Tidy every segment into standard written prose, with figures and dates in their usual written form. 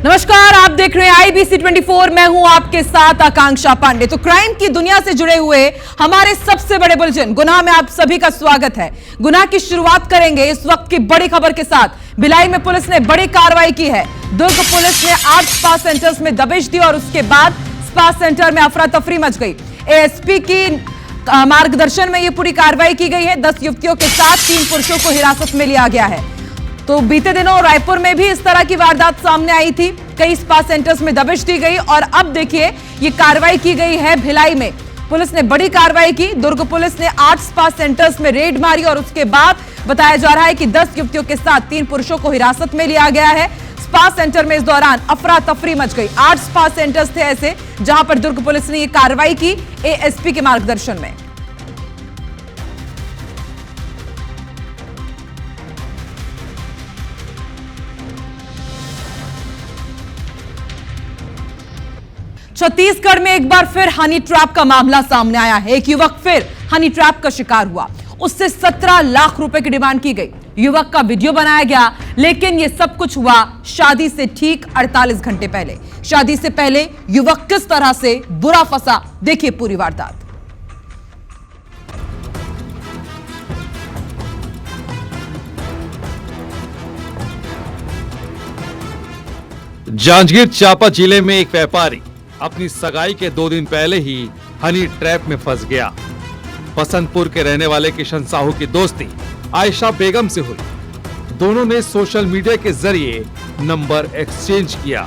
नमस्कार, आप देख रहे हैं आईबीसी 24। मैं हूं आपके साथ आकांक्षा पांडे। तो क्राइम की दुनिया से जुड़े हुए हमारे सबसे बड़े बुलेटिन गुनाह में आप सभी का स्वागत है। गुनाह की शुरुआत करेंगे इस वक्त की बड़ी खबर के साथ। भिलाई में पुलिस ने बड़ी कार्रवाई की है। दुर्ग पुलिस ने 8 स्पा सेंटर्स में दबिश दी और उसके बाद स्पा सेंटर में अफरा तफरी मच गई। एएसपी की मार्गदर्शन में यह पूरी कार्रवाई की गई है। 10 युवतियों के साथ 3 पुरुषों को हिरासत में लिया गया है। तो बीते दिनों रायपुर में भी इस तरह की वारदात सामने आई थी। कई स्पा सेंटर्स में दबिश दी गई और अब देखिए ये कार्रवाई की गई है भिलाई में। पुलिस ने बड़ी कार्रवाई की। दुर्ग पुलिस ने 8 स्पा सेंटर्स में रेड मारी और उसके बाद बताया जा रहा है कि 10 युवतियों के साथ 3 पुरुषों को हिरासत में लिया गया है। स्पा सेंटर में इस दौरान अफरा तफरी मच गई। 8 स्पा सेंटर्स थे ऐसे जहां पर दुर्ग पुलिस ने यह कार्रवाई की एएसपी के मार्गदर्शन में। छत्तीसगढ़ में एक बार फिर हनी ट्रैप का मामला सामने आया है। एक युवक फिर हनी ट्रैप का शिकार हुआ। उससे 17 लाख रुपए की डिमांड की गई। युवक का वीडियो बनाया गया, लेकिन यह सब कुछ हुआ शादी से ठीक 48 घंटे पहले। शादी से पहले युवक किस तरह से बुरा फंसा, देखिए पूरी वारदात। जांजगीर चांपा जिले में एक व्यापारी अपनी सगाई के 2 दिन पहले ही हनी ट्रैप में फंस गया। बसंतपुर के रहने वाले किशन साहू की दोस्ती आयशा बेगम से हुई। दोनों ने सोशल मीडिया के जरिए नंबर एक्सचेंज किया।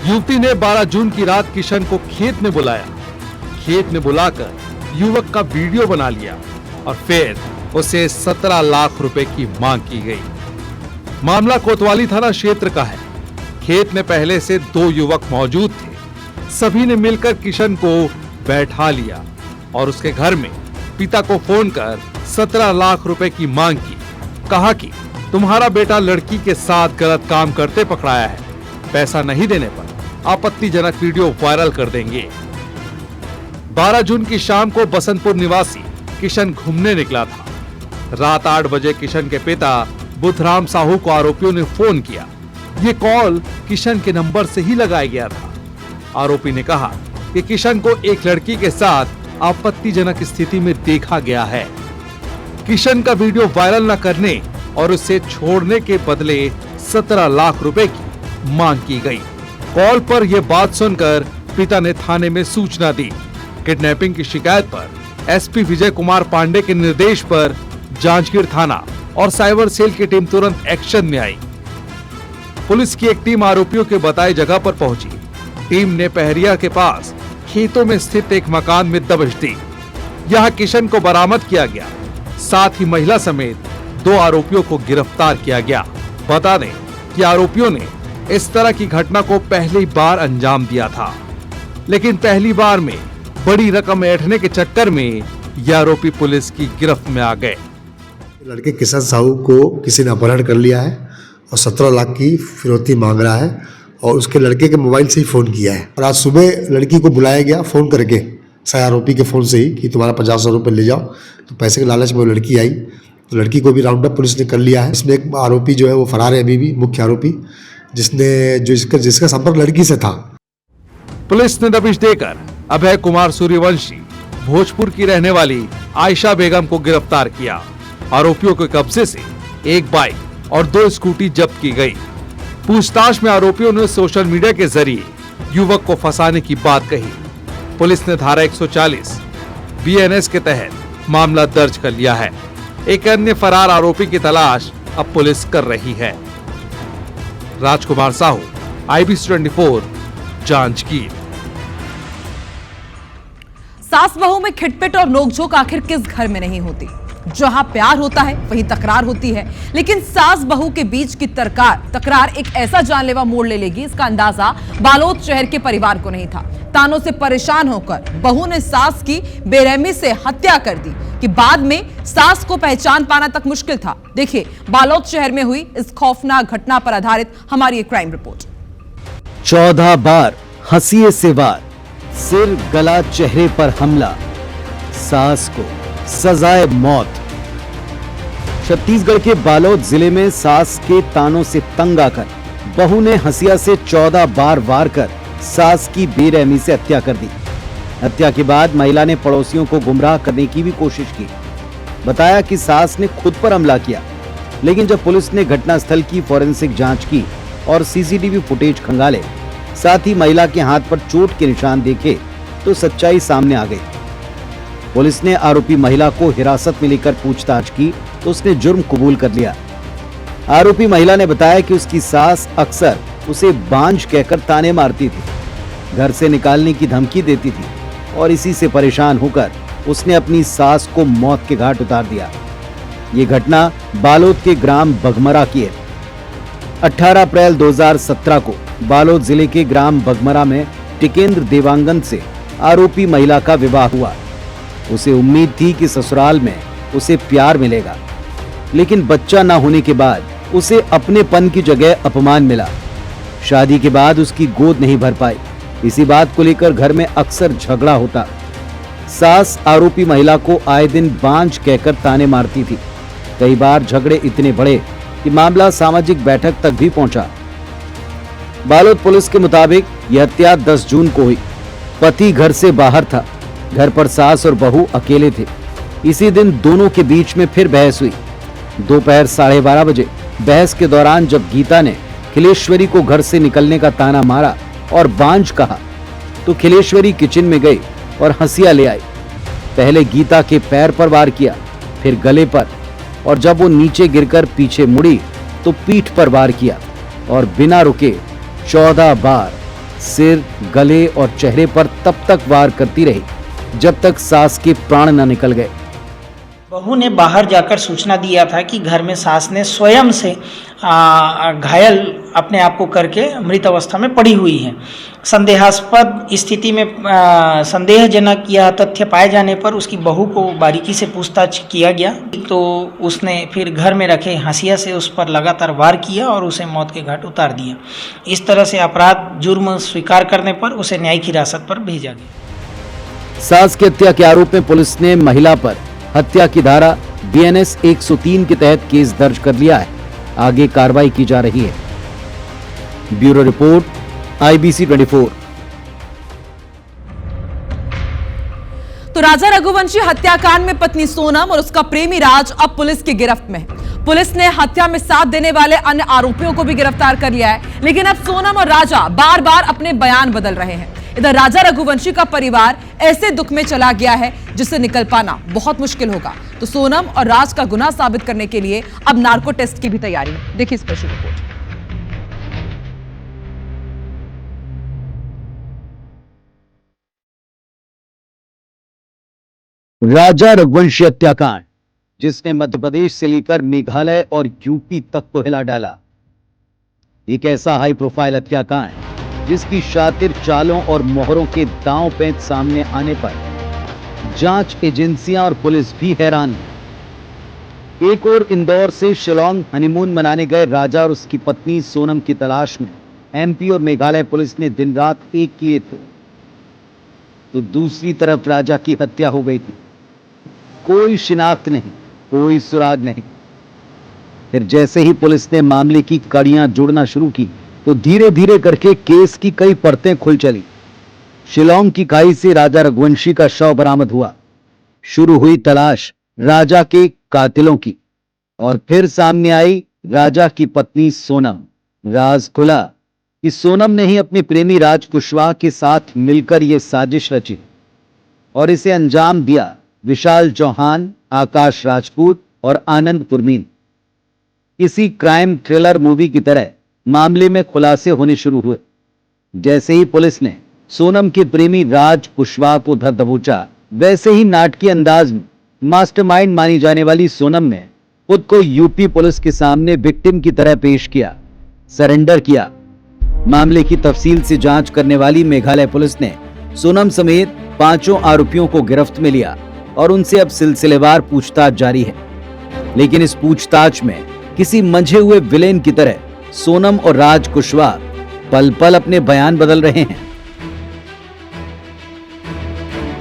युवती ने 12 जून की रात किशन को खेत में बुलाया। खेत में बुलाकर युवक का वीडियो बना लिया और फिर उसे 17 लाख रुपए की मांग की गई। मामला कोतवाली थाना क्षेत्र का है। खेत में पहले से 2 युवक मौजूद थे। सभी ने मिलकर किशन को बैठा लिया और उसके घर में पिता को फोन कर 17 लाख रुपए की मांग की। कहा कि तुम्हारा बेटा लड़की के साथ गलत काम करते पकड़ाया है। पैसा नहीं देने पर आपत्तिजनक वीडियो वायरल कर देंगे। 12 जून की शाम को बसंतपुर निवासी किशन घूमने निकला था। रात 8 बजे किशन के पिता बुधराम साहू को आरोपियों ने फोन किया। ये कॉल किशन के नंबर से ही लगाया गया था। आरोपी ने कहा कि किशन को एक लड़की के साथ आपत्तिजनक स्थिति में देखा गया है। किशन का वीडियो वायरल न करने और उसे छोड़ने के बदले 17 लाख रुपए की मांग की गई। कॉल पर यह बात सुनकर पिता ने थाने में सूचना दी। किडनैपिंग की शिकायत पर एसपी विजय कुमार पांडे के निर्देश पर जांजगीर थाना और साइबर सेल की टीम तुरंत एक्शन में आई। पुलिस की एक टीम आरोपियों के बताए जगह पर पहुंची। टीम ने पहरिया के पास खेतों में स्थित एक मकान में दबिश दी। यहां किशन को बरामद किया गया। साथ ही महिला समेत 2 आरोपियों को गिरफ्तार किया गया। बता दें कि आरोपियों ने इस तरह की घटना को पहली बार अंजाम दिया था, लेकिन पहली बार में बड़ी रकम ऐंठने के चक्कर में ये आरोपी पुलिस की गिरफ्त में आ गए। लड़के किशन साहू को किसी ने अपहरण कर लिया है और 17 लाख की फिरौती मांग रहा है और उसके लड़के के मोबाइल से ही फ़ोन किया है। और आज सुबह लड़की को बुलाया गया फ़ोन करके, सह आरोपी के फ़ोन से ही, कि तुम्हारा 50 रुपये ले जाओ। तो पैसे के लालच में वो लड़की आई। तो लड़की को भी राउंड अप पुलिस ने कर लिया है। इसमें एक आरोपी जो है वो फरार है अभी भी, मुख्य आरोपी, जिसका संपर्क लड़की से था। पुलिस ने दबिश देकर अभय कुमार सूर्यवंशी, भोजपुर की रहने वाली आयशा बेगम को गिरफ्तार किया। आरोपियों के कब्जे से एक बाइक और 2 स्कूटी जब्त की गई। पूछताछ में आरोपियों ने सोशल मीडिया के जरिए युवक को फंसाने की बात कही। पुलिस ने धारा 140 बीएनएस के तहत मामला दर्ज कर लिया है। एक अन्य फरार आरोपी की तलाश अब पुलिस कर रही है। राजकुमार साहू, आईबीसी 24, जांजगीर। सास बहू में खिटपिट और नोकझोंक आखिर किस घर में नहीं होती? जहां प्यार होता है वहीं तकरार होती है, लेकिन सास बहू के बीच की तकरार एक ऐसा जानलेवा मोड़ ले लेगी, इसका अंदाजा बालोद शहर के परिवार को नहीं था। तानों से परेशान होकर बहू ने सास की बेरहमी से हत्या कर दी कि बाद में सास को पहचान पाना तक मुश्किल था। देखिए बालोद शहर में हुई इस खौफनाक घटना पर आधारित हमारी एक क्राइम रिपोर्ट। 14 बार हंसिए से वार, सिर गला चेहरे पर हमला, सास को सजाए मौत। छत्तीसगढ़ के बालोद जिले में सास के तानों से तंग आकर बहू ने हंसिया से 14 बार वार कर सास की बेरहमी से हत्या कर दी। हत्या के बाद महिला ने पड़ोसियों को गुमराह करने की भी कोशिश की। बताया कि सास ने खुद पर हमला किया, लेकिन जब पुलिस ने घटनास्थल की फॉरेंसिक जांच की और सीसीटीवी फुटेज खंगाले, साथ ही महिला के हाथ पर चोट के निशान देखे तो सच्चाई सामने आ गई। पुलिस ने आरोपी महिला को हिरासत में लेकर पूछताछ की तो उसने जुर्म कबूल कर लिया। आरोपी महिला ने बताया कि उसकी सास अक्सर उसे बांझ कहकर ताने मारती थी, घर से निकालने की धमकी देती थी और इसी से परेशान होकर उसने अपनी सास को मौत के घाट उतार दिया। ये घटना बालोद के ग्राम बघमरा की है। 18 अप्रैल 2017 को बालोद जिले के ग्राम बघमरा में टिकेंद्र देवांगन से आरोपी महिला का विवाह हुआ। उसे उम्मीद थी कि ससुराल में उसे प्यार मिलेगा, लेकिन बच्चा न होने के बाद उसे अपनेपन की जगह अपमान मिला। शादी के बाद उसकी गोद नहीं भर पाई। इसी बात को लेकर घर में अक्सर झगड़ा होता। सास आरोपी महिला को आए दिन बांझ कहकर ताने मारती थी। कई बार झगड़े इतने बढ़े कि मामला सामाजिक बैठक तक भी पहुंचा। बालोद पुलिस के मुताबिक यह हत्या 10 जून को हुई। पति घर से बाहर था, घर पर सास और बहू अकेले थे। इसी दिन दोनों के बीच में फिर बहस हुई। दोपहर 12:30 बजे बहस के दौरान जब गीता ने खिलेश्वरी को घर से निकलने का ताना मारा और बांझ कहा, तो खिलेश्वरी किचन में गई और हंसिया ले आई। पहले गीता के पैर पर वार किया, फिर गले पर, और जब वो नीचे गिरकर पीछे मुड़ी तो पीठ पर वार किया और बिना रुके 14 बार सिर, गले और चेहरे पर तब तक वार करती रही जब तक सास के प्राण न निकल गए। बहू ने बाहर जाकर सूचना दिया था कि घर में सास ने स्वयं से घायल अपने आप को करके मृत अवस्था में पड़ी हुई है। संदेहास्पद स्थिति में संदेहजनक यह तथ्य पाए जाने पर उसकी बहू को बारीकी से पूछताछ किया गया, तो उसने फिर घर में रखे हंसिया से उस पर लगातार वार किया और उसे मौत के घाट उतार दिया। इस तरह से अपराध जुर्म स्वीकार करने पर उसे न्यायिक हिरासत पर भेजा गया। सास की हत्या के आरोप में पुलिस ने महिला पर हत्या की धारा BNS 103 के तहत केस दर्ज कर लिया है। आगे कार्रवाई की जा रही है। Bureau report, IBC 24। तो राजा रघुवंशी हत्याकांड में पत्नी सोनम और उसका प्रेमी राज अब पुलिस की गिरफ्त में है। पुलिस ने हत्या में साथ देने वाले अन्य आरोपियों को भी गिरफ्तार कर लिया है, लेकिन अब सोनम और राजा बार बार अपने बयान बदल रहे हैं। इधर राजा रघुवंशी का परिवार ऐसे दुख में चला गया है जिससे निकल पाना बहुत मुश्किल होगा। तो सोनम और राज का गुनाह साबित करने के लिए अब नार्को टेस्ट की भी तैयारी है। देखिए स्पेशल रिपोर्ट। राजा रघुवंशी हत्याकांड, जिसने मध्य प्रदेश से लेकर मेघालय और यूपी तक को हिला डाला। एक ऐसा हाई प्रोफाइल हत्याकांड जिसकी शातिर चालों और मोहरों के दांव पेंच सामने आने पर जांच एजेंसियां और पुलिस भी हैरान है। एक और इंदौर से शिलांग हनीमून मनाने गए राजा और उसकी पत्नी सोनम की तलाश में MP और मेघालय पुलिस ने दिन रात एक किए थे, तो दूसरी तरफ राजा की हत्या हो गई थी। कोई शिनाख्त नहीं, कोई सुराग नहीं। फिर जैसे ही पुलिस ने मामले की कड़ियां जोड़ना शुरू की तो धीरे धीरे करके केस की कई परतें खुल चली। शिलांग की खाई से राजा रघुवंशी का शव बरामद हुआ। शुरू हुई तलाश राजा के कातिलों की, और फिर सामने आई राजा की पत्नी सोनम। राज खुला कि सोनम ने ही अपने प्रेमी राज कुशवाहा के साथ मिलकर यह साजिश रची और इसे अंजाम दिया विशाल चौहान, आकाश राजपूत और आनंद पुरमीन। किसी क्राइम थ्रिलर मूवी की तरह मामले में खुलासे होने शुरू हुए। जैसे ही पुलिस ने सोनम के प्रेमी राज कुशवाहा को धर दबोचा, वैसे ही नाटकीय अंदाज में मास्टरमाइंड मानी जाने वाली सोनम ने खुद को यूपी पुलिस के सामने विक्टिम की तरह पेश किया, सरेंडर किया। मामले की तफसील से जांच करने वाली मेघालय पुलिस ने सोनम समेत 5 आरोपियों को गिरफ्त में लिया और उनसे अब सिलसिलेवार पूछताछ जारी है। लेकिन इस पूछताछ में किसी मंझे हुए विलेन की तरह सोनम और राज कुशवाहा पल पल अपने बयान बदल रहे हैं।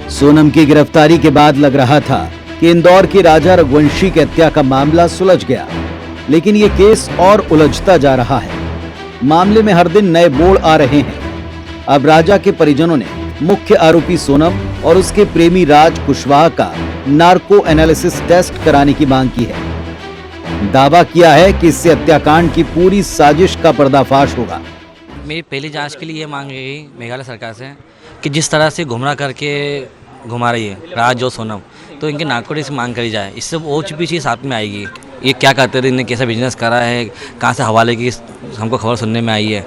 सोनम की गिरफ्तारी के बाद लग रहा था कि इंदौर के राजा रघुवंशी की हत्या का मामला सुलझ गया, लेकिन यह केस और उलझता जा रहा है। मामले में हर दिन नए मोड़ आ रहे हैं। अब राजा के परिजनों ने मुख्य आरोपी सोनम और उसके प्रेमी राज कुशवाहा का नार्को एनालिसिस टेस्ट कराने की मांग की है। दावा किया है कि इससे हत्याकांड की पूरी साजिश का पर्दाफाश होगा। मेरी पहली जांच के लिए ये मांग गई मेघालय सरकार से कि जिस तरह से गुमराह करके घुमा रही है राज और सोनम, तो इनके नार्कोटिक्स मांग करी जाए। इससे और भी चीज़ साथ में आएगी। ये क्या करते थे, इन्हें कैसा बिजनेस करा है, कहाँ से हवाले की हमको खबर सुनने में आई है।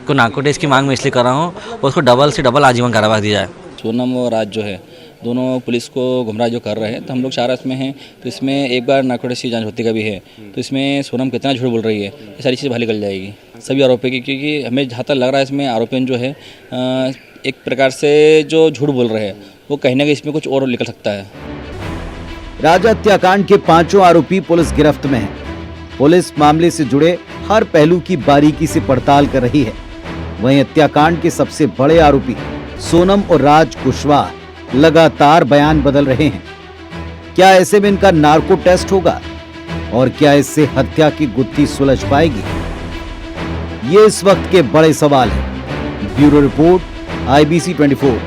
तो नार्कोटिक्स की मांग मैं इसलिए कर रहा हूँ और उसको डबल से डबल आजीवन कारावास दिया जाए। सोनम और राज जो है दोनों पुलिस को गुमराह जो कर रहे हैं, तो हम लोग 4 इसमें हैं। तो इसमें एक बार नार्कोटिक्स की जांच होती का भी है, तो इसमें सोनम कितना झूठ बोल रही है, ये सारी चीज़ बाहर निकल जाएगी सभी आरोपी की। क्योंकि हमें जहाँ तक लग रहा है इसमें आरोपी जो है एक प्रकार से जो झूठ बोल रहे हैं वो कहीं ना कहीं इसमें कुछ और निकल सकता है। राजा हत्याकांड के 5 आरोपी पुलिस गिरफ्त में हैं। पुलिस मामले से जुड़े हर पहलू की बारीकी से पड़ताल कर रही है। वहीं हत्याकांड के सबसे बड़े आरोपी सोनम और राज कुशवाहा लगातार बयान बदल रहे हैं। क्या ऐसे में इनका नार्को टेस्ट होगा और क्या इससे हत्या की गुत्थी सुलझ पाएगी? ये इस वक्त के बड़े सवाल हैं। Bureau report, IBC 24।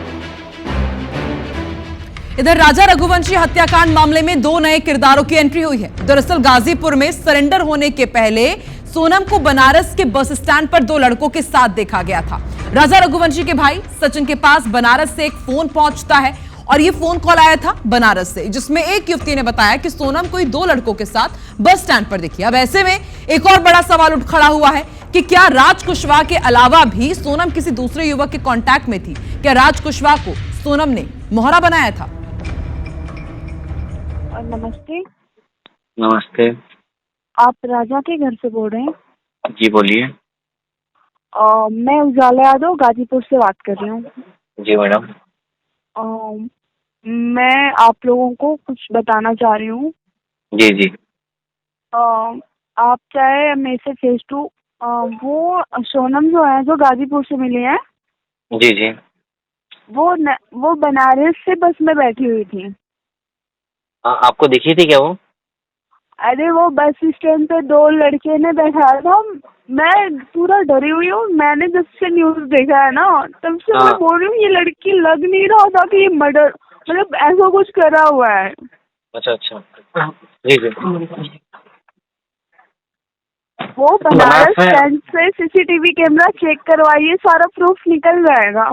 इधर राजा रघुवंशी हत्याकांड मामले में 2 नए किरदारों की एंट्री हुई है। दरअसल गाजीपुर में सरेंडर होने के पहले सोनम को बनारस के बस स्टैंड पर 2 लड़कों के साथ देखा गया था। राजा रघुवंशी के भाई सचिन के पास बनारस से एक फोन पहुंचता है और ये फोन कॉल आया था बनारस से, जिसमें एक युवती ने बताया कि सोनम कोई 2 लड़कों के साथ बस स्टैंड पर दिखी। अब ऐसे में एक और बड़ा सवाल उठ खड़ा हुआ है कि क्या राज कुशवाहा के अलावा भी सोनम किसी दूसरे युवक के कांटेक्ट में थी? क्या राज कुशवाहा को सोनम ने मोहरा बनाया था? नमस्ते। नमस्ते। आप राजा के घर से बोल रहे हैं? जी बोलिए। मैं उजाला यादव गाजीपुर से बात कर रही हूँ। जी मैडम। मैं आप लोगों को कुछ बताना चाह रही हूँ। जी जी। आप चाहे मेरे से फेस टू वो सोनम जो है जो गाजीपुर से मिली है, जी जी। वो बनारस से बस में बैठी हुई थी। आपको दिखी थी क्या वो? अरे वो बस स्टैंड पे 2 लड़के ने बैठाया था। मैं पूरा डरी हुई हूँ। मैंने जब से न्यूज देखा है ना तब से मैं बोल रही हूँ ये लड़की लग नहीं रहा था कि ये मर्डर मतलब ऐसा कुछ करा हुआ है। अच्छा अच्छा। जी जी। वो बनारस स्टैंड से CCTV कैमरा चेक करवाइए, सारा प्रूफ निकल जाएगा।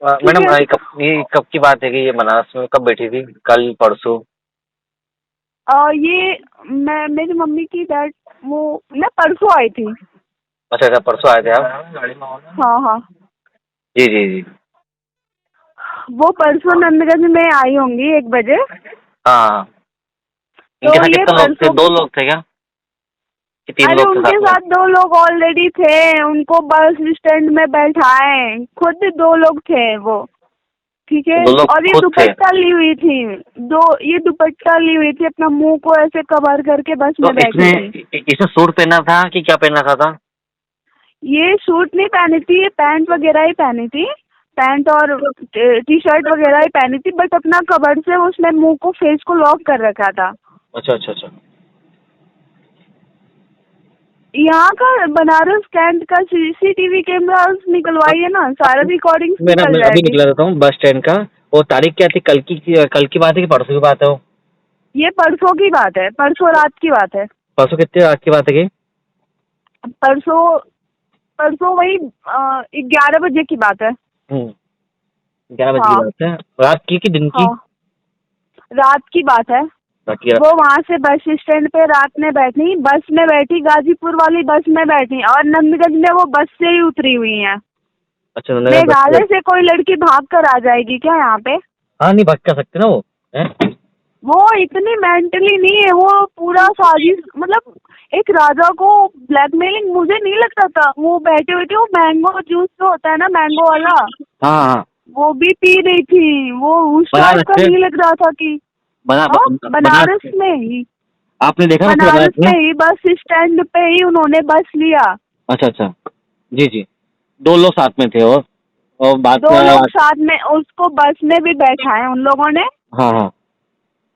मैडम ये कब की बात है कि ये बनारस में कब बैठी थी? कल परसों? ये मेरी मम्मी की डैड वो मैं परसों आई थी। अच्छा अच्छा, परसों आए थे आप? हाँ हाँ। जी जी जी। वो परसों नंदगंज में आई होंगी 1 बजे। हाँ। इनके साथ कितने लोग थे? 2 लोग थे क्या कि 3 अरे लोग थे? उनके साथ 2 लोग ऑलरेडी थे। उनको बस स्टैंड में बैठाए, खुद 2 लोग थे वो, ठीक है। और ये दुपट्टा ली हुई थी, ये दुपट्टा ली हुई थी, अपना मुंह को ऐसे कवर करके बस में बैठी थी। इसने सूट पहना था कि क्या पहना था? ये सूट नहीं पहनी थी, ये पैंट वगैरह ही पहनी थी, पैंट और T-शर्ट वगैरह ही पहनी थी, बट अपना कवर से उसने मुंह को, फेस को लॉक कर रखा था। अच्छा अच्छा अच्छा। यहाँ का बनारस स्टैंड का CCTV कैमरा निकलवाइए ना, सारा रिकॉर्डिंग मैं अभी निकला रहता हूँ बस स्टैंड का। वो तारीख क्या थी? कल की बात है कि परसों की बात है? वो ये परसों की बात है, परसों रात की बात है। परसों कितने रात की बात है? परसों वही 11 बजे की बात है। 11 बजे की बात है। रात की कि दिन की? हाँ, रात की बात है। वो वहाँ से बस स्टैंड पे रात में बैठी, बस में बैठी, गाजीपुर वाली बस में बैठी, और नंदगंज में वो बस से ही उतरी हुई है। अच्छा। मेघालय से कोई लड़की भाग कर आ जाएगी क्या यहाँ पे? हाँ, नहीं भाग कर सकते ना वो है? वो इतनी मेंटली नहीं है, वो पूरा साजिश, मतलब एक राजा को ब्लैकमेलिंग मुझे नहीं लगता था। वो बैठी हुई थी, वो मैंगो जूस जो होता है ना, मैंगो वाला, हाँ, वो भी पी रही थी। वो उस टाइम का नहीं लग रहा था कि बनारस में ही, आपने देखा? बनारस में ही बस स्टैंड पे ही उन्होंने बस लिया। अच्छा अच्छा। जी जी। 2 लोग साथ में थे और बात 2 लोग साथ में, उसको बस में भी बैठाए उन लोगों ने। हाँ हाँ।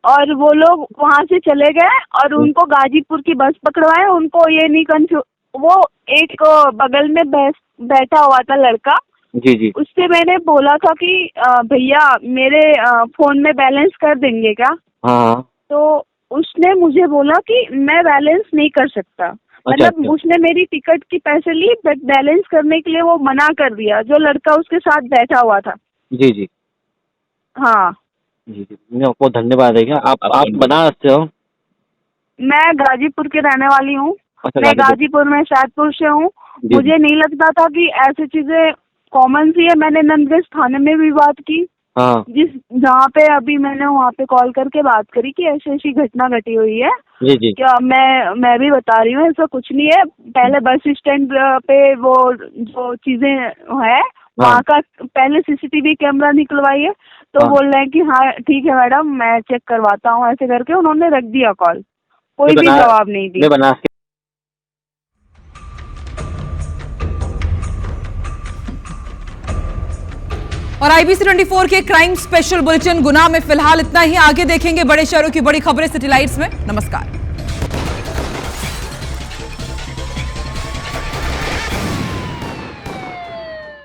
और वो लोग वहाँ से चले गए और उनको गाजीपुर की बस पकड़वाए। उनको ये नहीं वो एक बगल में बैठा हुआ था लड़का। जी जी। उससे मैंने बोला था कि भैया मेरे फोन में बैलेंस कर देंगे क्या? हाँ। तो उसने मुझे बोला कि मैं बैलेंस नहीं कर सकता। मतलब अच्छा। उसने मेरी टिकट की पैसे ली बट बैलेंस करने के लिए वो मना कर दिया, जो लड़का उसके साथ बैठा हुआ था। जी जी। हाँ। जी जी, मैं आपको धन्यवाद है। क्या आप बनारस से हो? मैं गाजीपुर के रहने वाली हूँ। अच्छा, मैं गाजीपुर में शाहपुर से हूँ। जी। मुझे नहीं लगता था कि ऐसी चीजें कॉमन सी है। मैंने नंदगंज थाने में भी बात की, हाँ। जहाँ पे अभी मैंने वहाँ पे कॉल करके बात करी कि ऐसी ऐसी घटना घटी हुई है। जी जी। क्या मैं भी बता रही हूँ, ऐसा कुछ नहीं है। पहले बस स्टैंड पे वो जो चीजें है वहाँ का पहले सीसीटीवी कैमरा निकलवाइए। तो बोल रहे हैं कि हाँ ठीक है मैडम, मैं चेक करवाता हूँ। ऐसे करके उन्होंने रख दिया कॉल, कोई भी जवाब नहीं दी। मैं बनारस के और IBC 24 के क्राइम स्पेशल बुलेटिन गुना में फिलहाल इतना ही। आगे देखेंगे बड़े शहरों की बड़ी खबरें सैटेलाइट्स में। नमस्कार।